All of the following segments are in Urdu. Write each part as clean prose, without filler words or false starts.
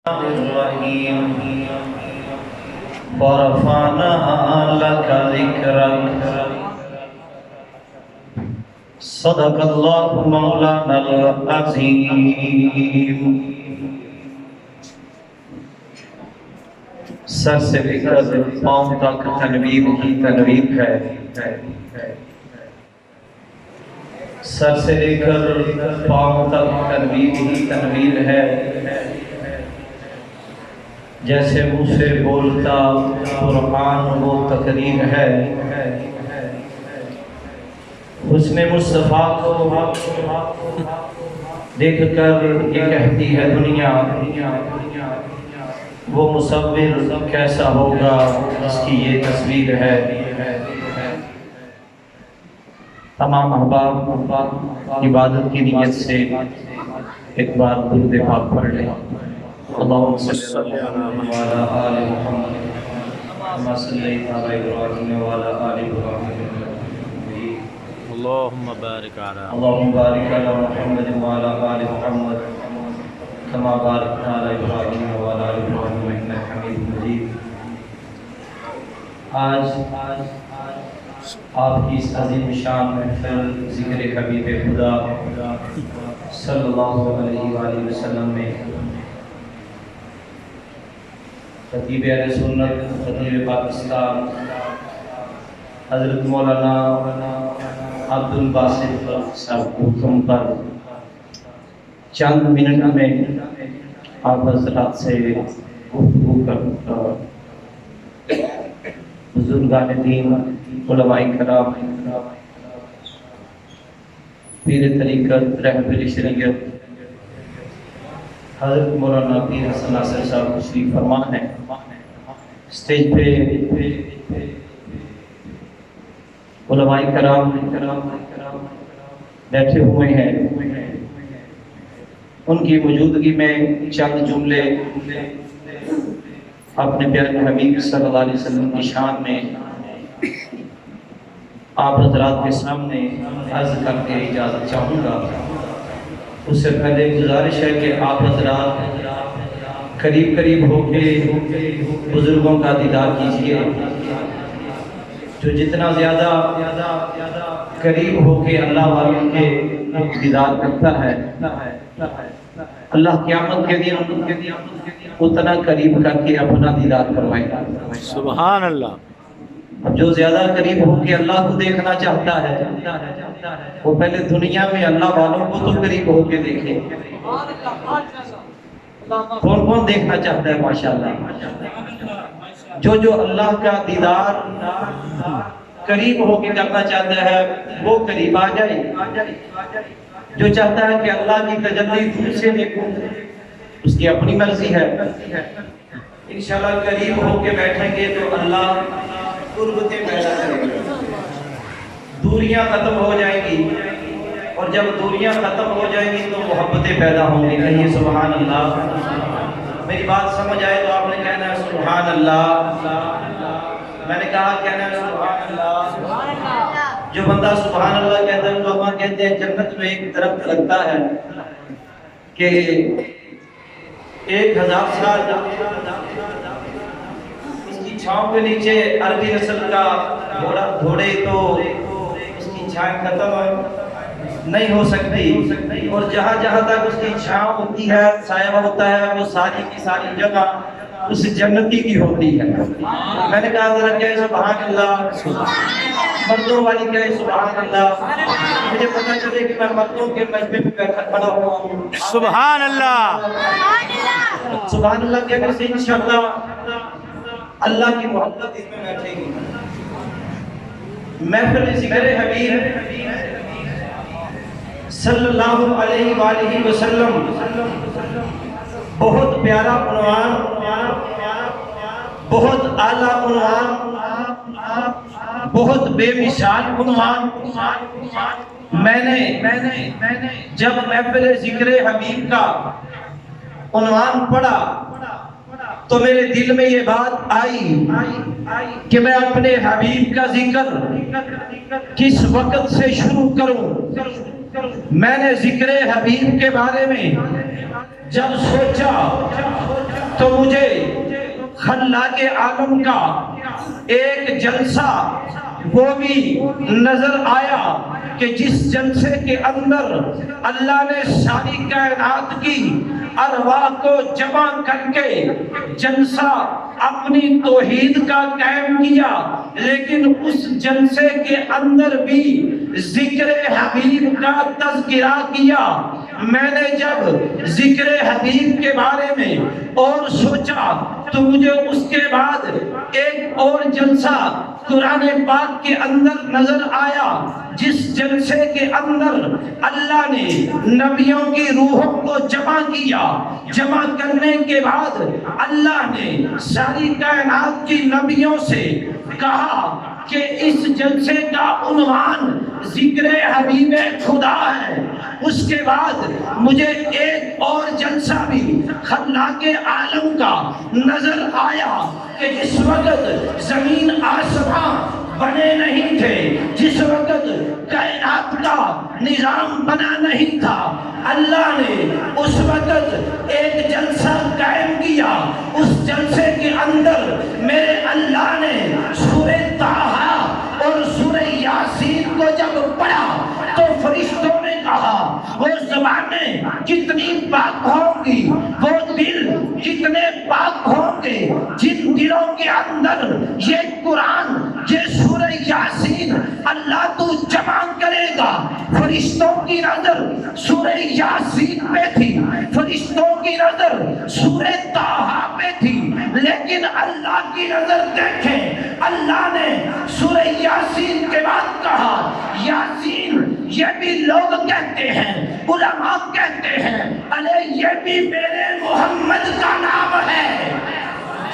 الرحيم ورفعنا لك ذكرك صدق الله مولانا العظيم. سر سے لے کر پاؤں تک تنویر ہی تنویر ہے. سر سے لے کر پاؤں تک تنویر ہی تنویر ہے. جیسے منہ سے بولتا قرآن وہ تقریر ہے. حسن مصطفیٰ کو دیکھ کر یہ کہتی ہے دنیا وہ مصور کیسا ہوگا جس کی یہ تصویر ہے. تمام احباب عبادت کی نیت سے ایک بار درود پاک پڑھ لیں. اللهم صل على آل محمد كما صليت على إبراهيم وعلى آل إبراهيم اللهم بارك على محمد وعلى آل محمد كما باركت على إبراهيم وعلى آل إبراهيم إنك حميد مجيد. آج آپ کی اس عظیم شان محفل ذکر حبیب خدا صلی اللہ علیہ وآلہ وسلم میں خطیب اہل سنت خطیب پاکستان حضرت مولانا عبد الباسط صاحب کو حکم پر چند منٹ میں آپ حضرات سے گفتگو کرتا. بزرگان دین، علماء کرام، پیر طریقت، رہبر شریعت حضرت مولانا پیر حسن ناصر صاحب تشریف فرما ہیں. اسٹیج پہ علماء کرام بیٹھے ہوئے ہیں. ان کی موجودگی میں چند جملے اپنے پیارے حبیب صلی اللہ علیہ وسلم کی شان میں آپ حضرات کے سامنے عرض کر کے اجازت چاہوں گا. اس سے پہلے گزارش ہے کہ آپ حضرات قریب ہو کے بزرگوں کا دیدار کیجئے. جو جتنا زیادہ قریب ہو کے اللہ والوں کے دیدار کرتا ہے اللہ قیامت کے دن اتنا قریب کر کے اپنا دیدار کروائے گا. سبحان اللہ. اب جو زیادہ قریب ہو کے اللہ کو دیکھنا چاہتا ہے وہ پہلے دنیا میں اللہ والوں کو تو قریب ہو کے دیکھے. کون دیکھنا چاہتا ہے؟ ماشاءاللہ. جو اللہ کا دیدار قریب ہو کے کرنا چاہتا ہے وہ قریب آ جائے. جو چاہتا ہے کہ اللہ کی تجلی دور سے دیکھوں اس کی اپنی مرضی ہے. انشاءاللہ قریب ہو کے بیٹھیں گے تو اللہ قربتیں پیدا کرے گا. دوریاں ختم ہو جائیں گی اور جب دوریاں ختم ہو جائیں گی تو محبتیں پیدا ہوں گی. کہیے سبحان اللہ. میری بات سمجھ آئے تو آپ نے کہنا ہے سبحان اللہ. میں نے کہا کہنا ہے سبحان اللہ. جو بندہ سبحان اللہ کہتا ہے تو ہم کہتے ہیں جنت میں ایک درخت لگتا ہے کہ 1000 سال اس کی چھاؤں کے نیچے عربی نسل کا گھوڑے تو اس کی چھائیں ختم نہیں ہو سکتی اور جہاں تک اس کی چھاؤں ہوتی ہے سایہ ہوتا ہے وہ ساری کی ساری جگہ اس جنتی کی ہوتی ہے. میں نے کہا ذرا کہے سبحان اللہ. مردوں والی کہے سبحان اللہ. مجھے پتہ چلے کہ میں مردوں کے مجمع میں بیٹھا کھڑا ہوا ہوں. سبحان اللہ. سبحان اللہ کہنے سے انشاءاللہ اللہ کی محبت اس میں بیٹھے گی. محفل ذکر حبیب صلی اللہ علیہ وآلہ وسلم بہت پیارا عنوان، بہت اعلیٰ عنوان، بہت بے مثال عنوان. میں نے جب محفل ذکر حبیب کا عنوان پڑھا تو میرے دل میں یہ بات آئی کہ میں اپنے حبیب کا ذکر کس وقت سے شروع کروں. میں نے ذکر حبیب کے بارے میں جب سوچا تو مجھے خلاق عالم کا ایک جلسہ وہ بھی نظر آیا کہ جس جلسے کے اندر اللہ نے ساری کائنات کی ارواح کو جمع کر کے جلسہ اپنی توحید کا قائم کیا، لیکن اس جلسے کے اندر بھی ذکر حبیب کا تذکرہ کیا۔ میں نے جب ذکر حبیب کے بارے میں اور سوچا تو مجھے اس کے بعد ایک اور جلسہ قرآن پاک کے اندر نظر آیا، جس جلسے کے اندر اللہ نے نبیوں کی روحوں کو جمع کیا۔ جمع کرنے کے بعد اللہ نے ساری کائنات کی نبیوں سے کہا کہ اس جلسے کا عنوان ذکر حبیب خدا ہے۔ اس کے بعد مجھے ایک اور جلسہ بھی خلاق عالم کا نظر آیا کہ جس وقت زمین آسمان بنے نہیں تھے، جس وقت کائنات کا نظام بنا نہیں تھا، اللہ نے اس وقت ایک جلسہ قائم کیا۔ اس جلسے کے اندر میرے اللہ نے سورہ طٰہٰ اور سورہ یاسین کو جب پڑھا تو فرشتوں نے کہا وہ زبانیں کتنی پاک ہوں گی، وہ دل کتنے پاک ہوں گے جن دلوں کے اندر یہ قرآن، یہ سورہ یاسین اللہ تو جمع کرے گا۔ فرشتوں کی نظر سورہ یاسین پہ تھی، فرشتوں کی نظر سورہ طٰہٰ پہ تھی، لیکن اللہ کی نظر دیکھیں، اللہ نے سورہ یاسین کے بعد کہا یاسین یہ بھی لوگ کہتے ہیں، علماء کہتے ہیں ارے یہ بھی میرے محمد کا نام ہے،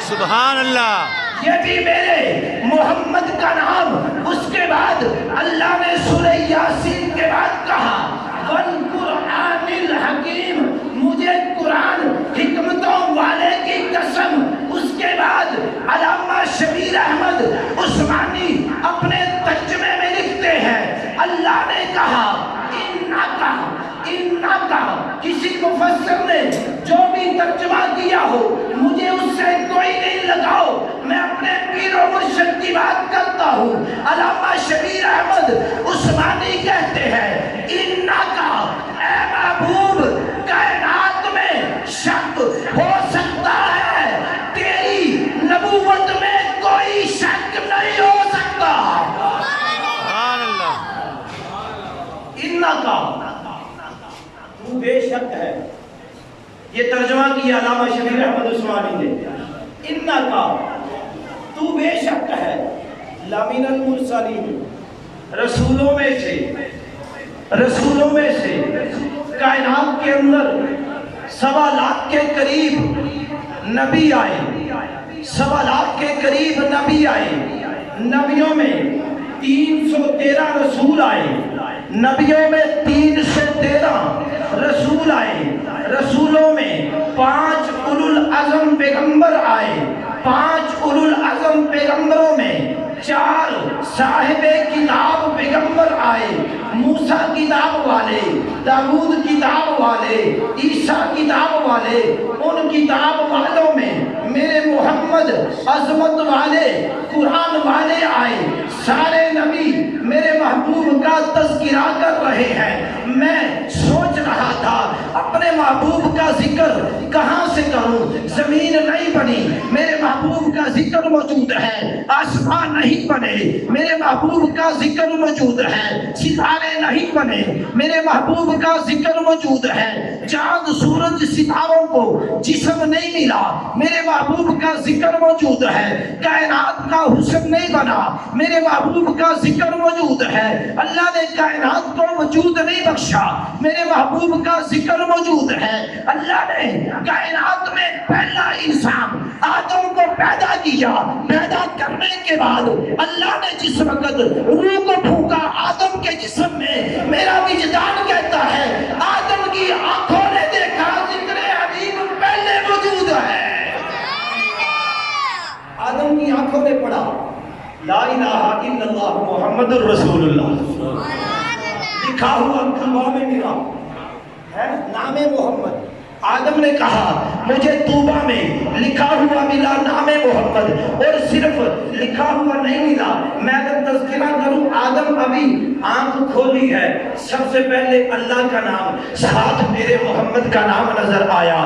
سبحان اللہ، یہ بھی میرے محمد کا نام۔ اس کے بعد اللہ نے سورہ یاسین کے بعد کہا وَالْقُرْآنِ الْحَكِيمِ، مجھے قرآن حکمتوں والے کی قسم۔ اس کے بعد علامہ شبیر احمد عثمانی اپنے ترجمے میں لکھتے ہیں اللہ نے کہا انکا، کسی مفسر نے جو بھی ترجمہ کیا ہو مجھے اس سے کوئی نہیں لگاؤ، میں اپنے پیر و مرشد کی بات کرتا ہوں۔ علامہ شبیر احمد عثمانی کہتے ہیں انکا، اے محبوب، کائنات میں شک ہو سکتا ہے، تیری نبوت میں کوئی شک نہیں ہو سکتا۔ سبحان اللہ، انکا، تو بے شک ہے، یہ ترجمہ کیا علامہ شبیر احمد عثمانی نے۔ انکا، تو بے شک ہے، لامین المرسلین، رسولوں میں سے کائنات کے اندر 1.25 لاکھ کے قریب نبی آئے، 1.25 لاکھ کے قریب نبی آئے، نبیوں میں 313 رسول آئے، نبیوں میں 313 رسول آئے، رسولوں میں 5 اولو العزم پیغمبر آئے، 5 اولو العزم پیغمبروں میں 4 صاحب کتاب پیغمبر آئے، موسیٰ کتاب والے، داؤد کتاب والے، عیسیٰ کتاب والے۔ ان کتاب والوں میں میرے محمد عظمت والے، قرآن والے آئے۔ سارے نبی میرے محبوب کا تذکرہ کر رہے ہیں۔ میں سوچ رہا تھا اپنے محبوب کا ذکر کہاں سے کروں، زمین نہیں بنی، میرے محبوب کا ذکر موجود ہے، آسمان نہیں بنے، میرے محبوب کا ذکر موجود ہے، ستارے نہیں بنے، میرے محبوب کا ذکر موجود ہے، چاند سورج ستاروں کو جسم نہیں ملا، میرے محبوب کا ذکر موجود ہے، کائنات کا حسن نہیں بنا، میرے محبوب کا ذکر موجود ہے، اللہ نے کائنات کو وجود نہیں بخشا، میرے محبوب کا ذکر موجود ہے، اللہ نے کائنات میں پہلا انسان آدم کو پیدا کیا، پیدا کرنے کے بعد اللہ نے جس وقت روح کو پھونکا آدم کے جسم میں، میرا وجدان کہتا ہے آدم کی آنکھوں نے دیکھا ذکر حبیب پہلے موجود ہے۔ آدم کی آنکھوں نے پڑھا لا الہ الا اللہ محمد الرسول اللہ، لکھا ہوا طوبہ میں ملا ہے نام محمد۔ آدم نے کہا مجھے طوبہ میں محمد. اور صرف لکھا ہوا نہیں ملا, میں اگر تذکرہ کروں, آدم ابھی آنکھ کھولی ہے, سب سے پہلے اللہ کا نام, ساتھ میرے محمد کا نام نظر آیا.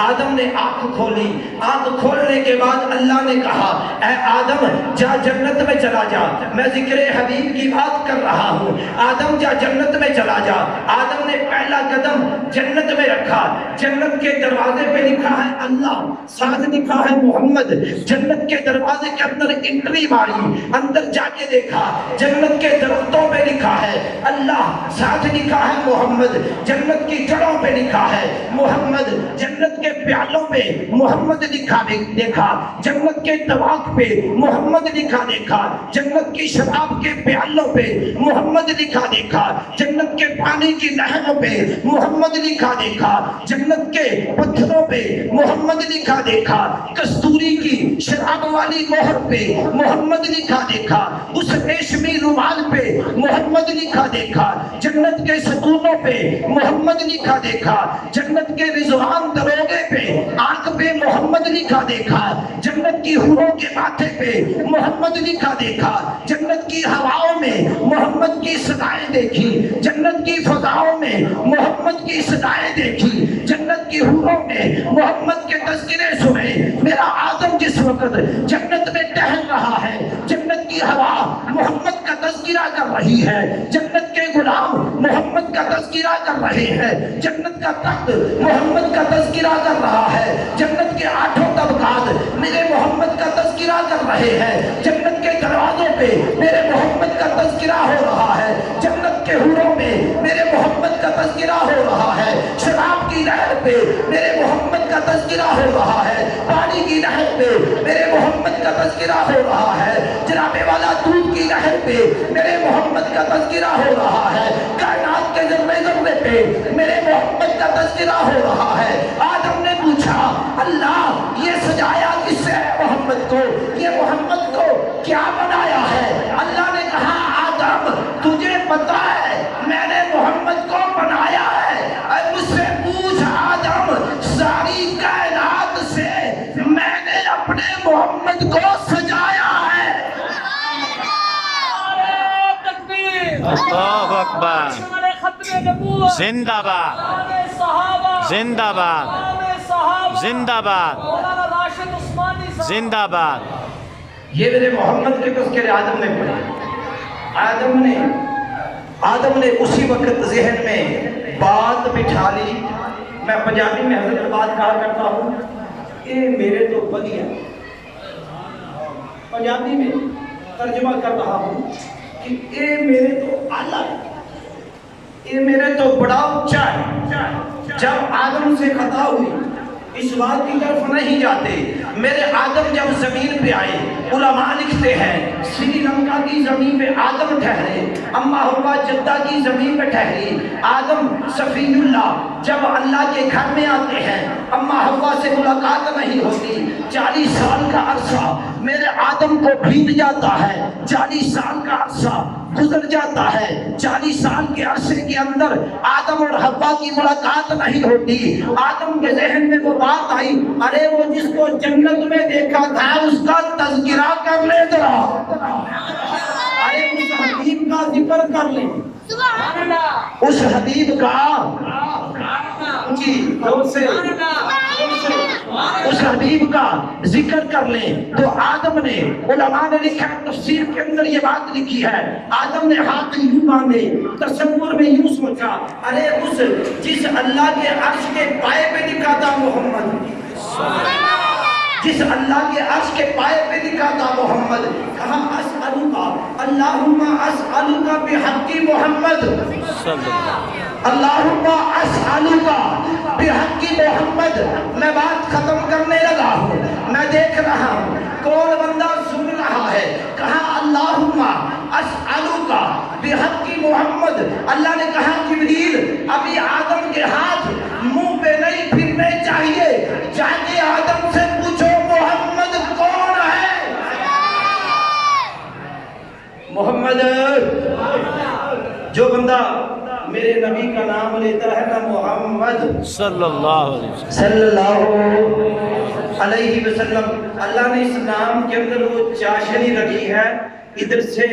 آدم نے آنکھ کھولی, آنکھ کھولنے کے بعد اللہ نے کہا اے آدم جا جنت میں چلا جا, میں ذکر حبیب کی بات کر رہا ہوں. آدم جا جنت میں چلا جا. آدم نے پہلا قدم جنت میں رکھا, جنت کے دروازے پہ لکھا ہے اللہ, ساتھ لکھا ہے محمد. جنت کے دروازے کے اندر انٹری ماری, اندر جا کے دیکھا, جنت کے درختوں پہ لکھا ہے اللہ, ساتھ لکھا ہے محمد. جنت کی جڑوں پہ لکھا ہے محمد, جنت کے پیالوں پہ محمد لکھا دیکھا, جنت کے طواق پہ محمد لکھا دیکھا, جنت کی شراب کے پیالوں پہ محمد لکھا دیکھا, جنت کے پانی کی نہروں پہ محمد لکھا دیکھا, جنت کے پتھروں پہ محمد لکھا دیکھا, کستوری کی شراب والی مہر پہ محمد لکھا دیکھا, اس ریشمی رومال پہ محمد لکھا دیکھا, جنت کے ستونوں پہ محمد لکھا دیکھا, جنت کے رضوان دروگے پہ آنکھ پہ محمد لکھا دیکھا, جنت کی حوروں کے ماتھے پہ محمد لکھا دیکھا, جنت کی ہواؤں میں محمد کی صدائیں دیکھی, جنت کی فضاؤں میں محمد کی صدائیں دیکھی, جنت کی حوروں میں محمد کے تذکرے سنے. میرا آدم جس وقت جنت میں ٹہل رہا ہے, جنت کی ہوا محمد کا تذکرہ کر رہی ہے, جنت کے غلام محمد کا تذکرہ کر رہے ہیں, جنت کا تخت محمد کا تذکرہ کر رہا ہے, جنت کے آٹھوں طبقات میرے محمد کا تذکرہ کر رہے ہیں, جنت کے دروازوں پہ میرے محمد کا تذکرہ ہو رہا ہے, جنت کے حوروں میں میرے محمد کا تذکرہ ہو رہا ہے, شراب کی نہر پہ میرے محمد کا تذکرہ ہو رہا ہے, پانی کی نہر پہ میرے محمد کا تذکرہ ہو رہا ہے, جناب والا دودھ کی نہر پہ میرے محمد کا تذکرہ ہو رہا ہے, کائنات کے ذرے ذرے پہ میرے محمد کا تذکرہ ہو رہا ہے. آدم نے پوچھا اللہ یہ سجایا کس سے ہے محمد کو, یہ محمد کو کیا بنایا ہے؟ اللہ نے کہا آدم تجھے پتا ہے میں نے محمد کو بنایا ہے, مجھ سے پوچھ آدم ساری کائنات سے میں نے اپنے محمد کو سجایا ہے. اللہ اکبر, زندہ باد, زندہ باد, زندہ باد, زندہ باد. یہ میرے محمد کے تذکرے آدم نے پڑھے. آدم نے اسی وقت ذہن میں بات بٹھا لی. میں پنجابی میں حضرت بات کہا کرتا ہوں, اے میرے تو بدیا, پنجابی میں ترجمہ کر رہا ہوں کہ اے میرے تو اعلیٰ ہے, اے میرے تو بڑا اونچا ہے. جب آدم سے خطا ہوئی اس بات کی طرف نہیں جاتے. میرے آدم جب زمین پہ آئے, علماء لکھتے ہیں سری لنکا کی زمین پہ آدم ٹھہرے, اما ہوا جدہ کی زمین پہ ٹھہری. آدم صفی اللہ جب اللہ کے گھر میں آتے ہیں, اما ہوا سے ملاقات نہیں ہوتی. 40 سال کا عرصہ میرے آدم کو بیت جاتا ہے, 40 سال کا عرصہ گزر جاتا ہے. 40 سال کے عرصے کے اندر آدم اور حوا کی ملاقات نہیں ہوتی. آدم کے ذہن میں وہ بات آئی, ارے وہ جس کو جنت میں دیکھا تھا اس کا تذکرہ کر لے ذرا, ارے اس حبیب کا ذکر کر لیں, اس حبیب کا اس حبیب کا ذکر کر لیں. تو آدم نے, علماء نے لکھا ہے تفسیر کے اندر یہ بات لکھی ہے, آدم نے ہاتھ یوں باندھے, تصور میں یوں سوچا, ارے اس جس اللہ کے عرش کے پائے پہ لکھا تھا محمد, جس اللہ کے عرش کے پائے پہ لکھا تھا محمد, کہا اسألوکا اللہم اسألوکا بحق محمد, اللہم اسألوکا بحق محمد. میں بات ختم کرنے لگا ہوں, میں دیکھ رہا ہوں کون بندہ سن رہا ہے. کہا اللہم اسألوکا بحق محمد. اللہ نے کہا جبریل ابھی آدم کے ہاتھ منہ پہ نہیں پھرنے چاہیے, جا کے آدم سے پوچھو محمد کون ہے. محمد, جو بندہ میرے نبی کا نام لیتا ہے نا محمد صلی اللہ علیہ وسلم, صلی اللہ علیہ وسلم، اللہ نے اس نام کے اندر وہ چاشنی رکھی ہے، ادھر سے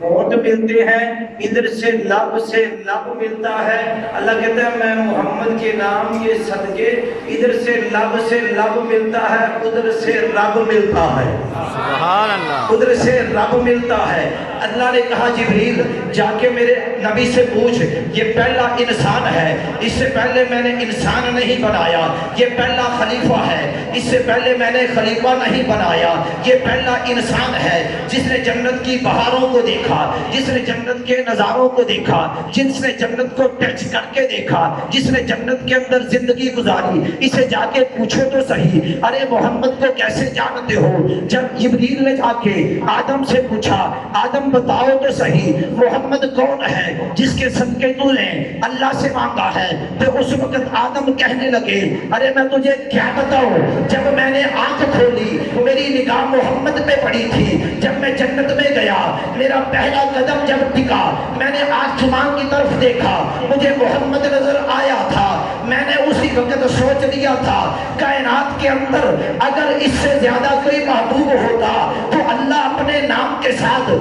ہونٹ ملتے ہیں، ادھر سے لب ملتا ہے۔ اللہ کہتا ہے میں محمد کے نام کے صدقے، ادھر سے لب ملتا ہے، ادھر سے رب ملتا ہے، سبحان اللہ، ادھر سے رب ملتا ہے۔ اللہ نے کہا جبریل جا کے میرے نبی سے پوچھ، یہ پہلا انسان ہے، اس سے پہلے میں نے انسان نہیں بنایا، یہ پہلا خلیفہ ہے، اس سے پہلے میں نے خلیفہ نہیں بنایا، یہ پہلا انسان ہے جس نے جنت کی بہاروں کو دیکھا، جس نے جنت کے نظاروں کو دیکھا، جس نے جنت کو ٹچ کر کے دیکھا، جس نے جنت کے اندر زندگی گزاری۔ اسے جا کے پوچھو تو صحیح، ارے محمد کو کیسے جانتے ہو؟ جب جبریل نے جا کے آدم سے پوچھا، آدم بتاؤ تو صحیح محمد کون ہے جس کے صدقے تو نے اللہ سے مانگا ہے؟ تو اس وقت آدم کہنے لگے، ارے میں تجھے کیا بتاؤں، جب میں نے آنکھ کھولی میری نگاہ محمد پہ پڑی تھی، جب میں جنت میں گیا میرا پہلا قدم جب ٹکا میں نے آسمان کی طرف دیکھا، مجھے محمد نظر آیا تھا، میں نے اسی وقت سوچ لیا تھا کائنات کے اندر اگر اس سے زیادہ کوئی محبوب ہوتا تو اللہ اپنے نام کے ساتھ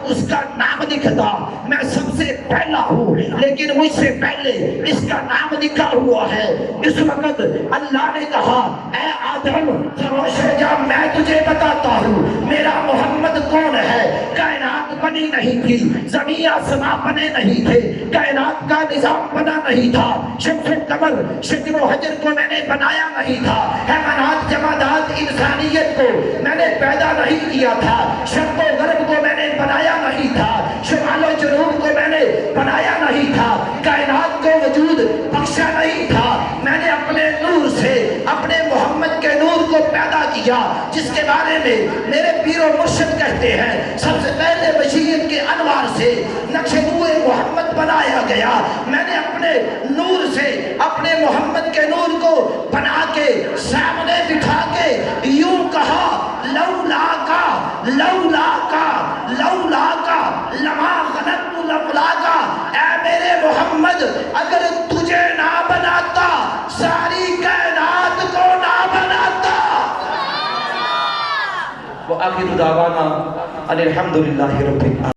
اس کا نام لکھتا۔ میں سب سے پہلا ہوں لیکن مجھ سے پہلے اس کا نام لکھا ہوا ہے۔ اس وقت اللہ نے کہا، اے آدم خاموش ہو جا، میں تجھے بتاتا ہوں میرا محمد کون ہے۔ کائنات بنی نہیں تھی، زمین آسمان بنے نہیں تھے، کائنات کا نظام بنا نہیں تھا، شمس و قمر شجر و حجر کو میں نے بنایا نہیں تھا، حیوانات جمادات انسانیت کو میں نے پیدا نہیں کیا تھا، شرق و غرب کو میں نے بنایا نہیں تھا، شمال و جنوب کو میں نے بنایا نہیں تھا، کائنات کو وجود بخشا نہیں تھا، میں نے اپنے نور سے اپنے محمد کے نور کو پیدا کیا، جس کے بارے میں میرے پیر و مرشد کہتے ہیں سب سے پہلے بشیت کے انوار سے نقش نور محمد بنایا گیا۔ میں نے اپنے نور سے اپنے محمد کے نور کو بنا کے سامنے بٹھا کے یوں کہا، لولا کا لما خلقت لولا کا، اے میرے محمد اگر تجھے نہ بناتا ساری کائنات کو نہ بناتا۔ وآخر دعوانا الحمدللہ رب العالمین۔